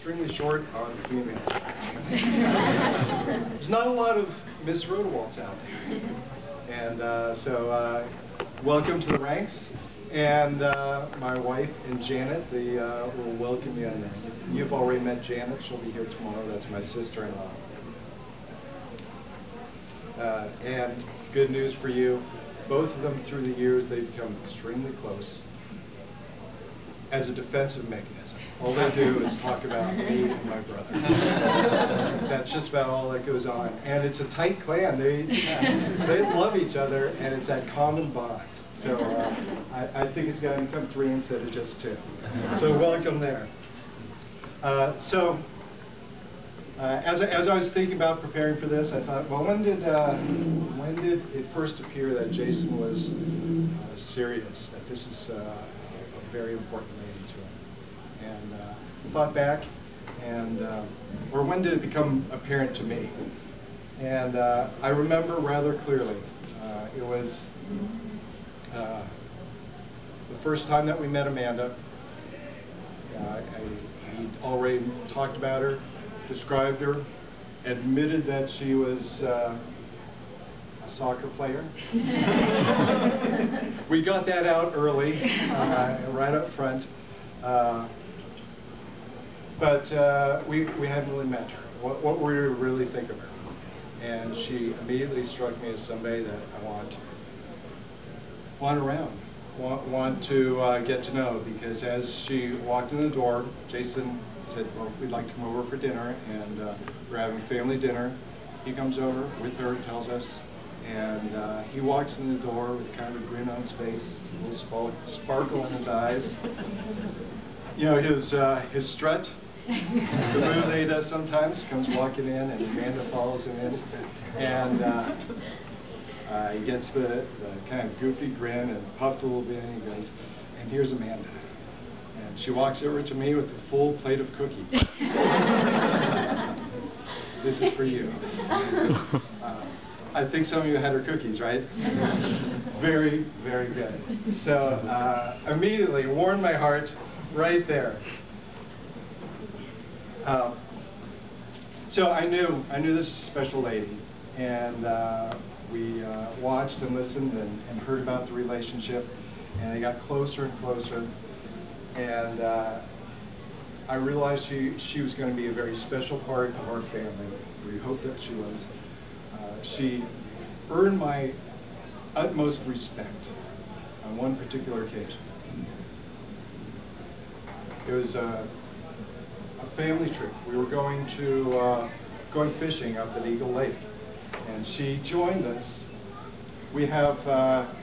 extremely short are the females. There's not a lot of Miss Rodewalds out there. And so welcome to the ranks. And my wife and Janet, they will welcome you. And you've already met Janet. She'll be here tomorrow. That's my sister-in-law. And good news for you, both of them through the years, they've become extremely close as a defensive mechanism. All they do is talk about me and my brother. That's just about all that goes on. And it's a tight clan. They love each other, and it's that common bond. So I think it's going to become 3 instead of just 2. So welcome there. As I was thinking about preparing for this, I thought, well, when did it first appear that Jason was serious, that this is a very important lady to him? And I thought back, and or when did it become apparent to me? And I remember rather clearly. It was the first time that we met Amanda. He'd already talked about her, described her, admitted that she was a soccer player. We got that out early, right up front. But we hadn't really met her. What were we to really think of her? And she immediately struck me as somebody that I want around, want to get to know, because as she walked in the door, Jason said, well, we'd like to come over for dinner, and we're having family dinner. He comes over with her, tells us, and he walks in the door with kind of a grin on his face, a little sparkle in his eyes. You know, his strut, the move that he does sometimes, comes walking in, and Amanda follows him in, and he gets the kind of goofy grin and puffed a little bit, and he goes, and here's Amanda. And she walks over to me with a full plate of cookies. This is for you. I think some of you had her cookies, right? Very, very good. So immediately warmed my heart right there. So I knew this was a special lady, and we watched and listened and heard about the relationship, and it got closer and closer. And I realized she was going to be a very special part of our family. We hoped that she was. She earned my utmost respect on one particular occasion. It was a family trip. We were going fishing up at Eagle Lake, and she joined us. We have,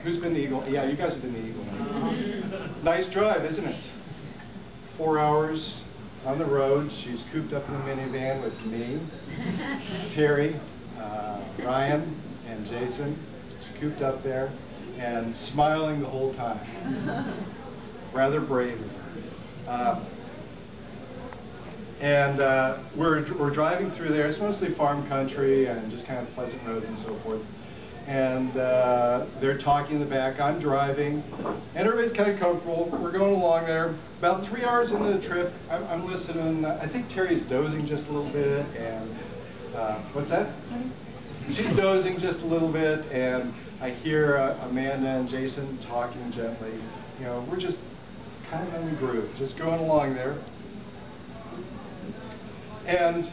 who's been to Eagle? Yeah, you guys have been to Eagle Lake. Nice drive, isn't it? 4 hours on the road. She's cooped up in the minivan with me, Terry, Ryan, and Jason. She's cooped up there and smiling the whole time. Rather brave of her. And we're driving through there. It's mostly farm country and just kind of pleasant roads and so forth. And they're talking in the back. I'm driving, and everybody's kind of comfortable. We're going along there. About 3 hours into the trip, I'm listening. I think Terry's dozing just a little bit, and what's that? She's dozing just a little bit, and I hear Amanda and Jason talking gently. You know, we're just kind of in the groove, just going along there. And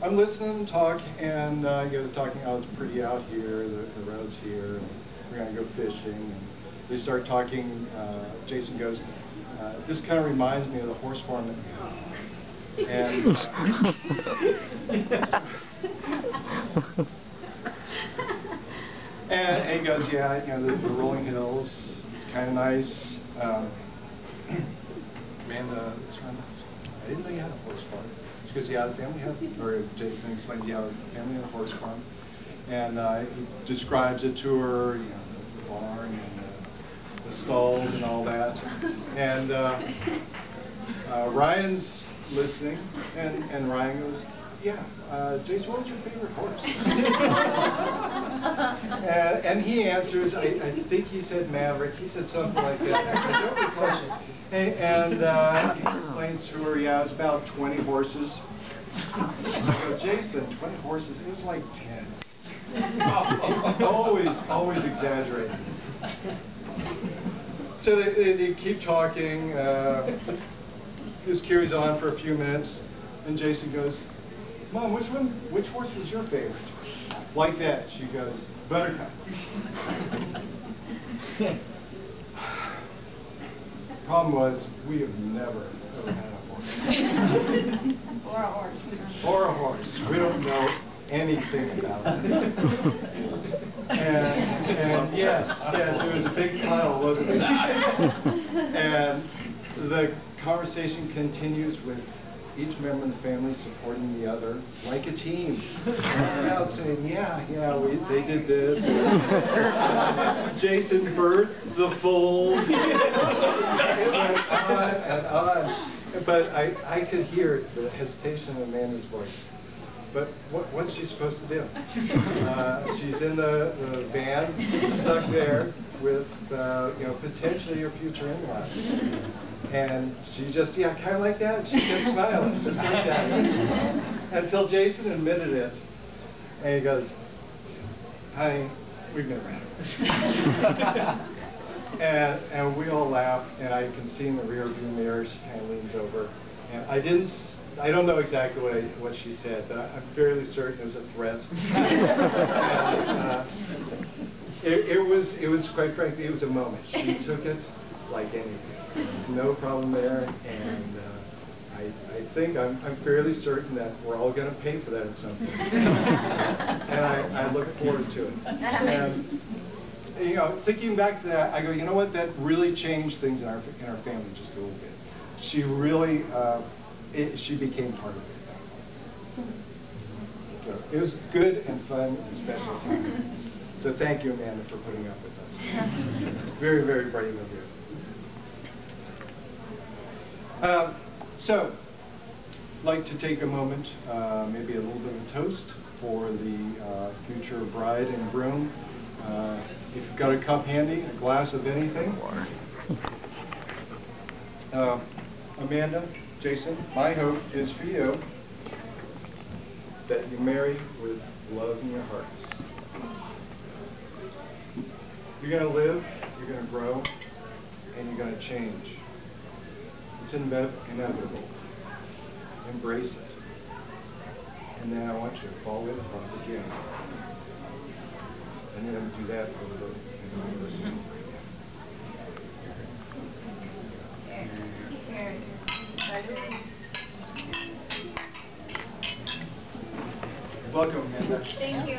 I'm listening and talk, and they're talking, oh, it's pretty out here, the road's here, and we're going to go fishing. And they start talking. Jason goes, this kind of reminds me of the horse farm that we have. And he goes, yeah, you know, the rolling hills, it's kind of nice. Amanda, I didn't know you had a horse farm. Because he had a family, or Jason explains he had a family and a horse farm, and he describes it to her, you know, the barn and the stalls and all that. And Ryan's listening, and Ryan goes, Jason, what was your favorite horse? and he answers, I think he said Maverick. He said something like that. I don't recall. And he explains to her, yeah, it's about 20 horses. I go, Jason, 20 horses? It was like 10. always exaggerating. So they keep talking. This carries on for a few minutes, and Jason goes, Mom, which horse was your favorite? Like that, she goes, Buttercup. Problem was, we have never ever had a horse. Or a horse. Or a horse. We don't know anything about it. And yes, it was a big pile, wasn't it? And the conversation continues with each member of the family supporting the other like a team. Out saying, they did this. Jason birthed the foals. It went on and on. But I could hear the hesitation in Amanda's voice. But what's she supposed to do? She's in the van, stuck there with potentially her future in-laws. And she just, kind of like that. She kept smiling, just like that. Until Jason admitted it. And he goes, honey, we've never had it. and we all laugh, and I can see in the rear view mirror, she kind of leans over. And I don't know exactly what she said, but I'm fairly certain it was a threat. And, it was quite frankly, it was a moment. She took it like anything. There's no problem there, and I think I'm fairly certain that we're all going to pay for that at some point. And I look forward to it. And thinking back to that, I go, you know what? That really changed things in our family just a little bit. She really she became part of it. So it was good and fun and special time. So thank you, Amanda, for putting up with us. Very, very brave of you. So, I'd like to take a moment, maybe a little bit of a toast for the future bride and groom. If you've got a cup handy, a glass of anything. Amanda, Jason, my hope is for you that you marry with love in your hearts. You're going to live, you're going to grow, and you're going to change. It's inevitable. Embrace it. And then I want you to fall in love again. And you're going to do that over and over again. Welcome, Amanda. Thank you.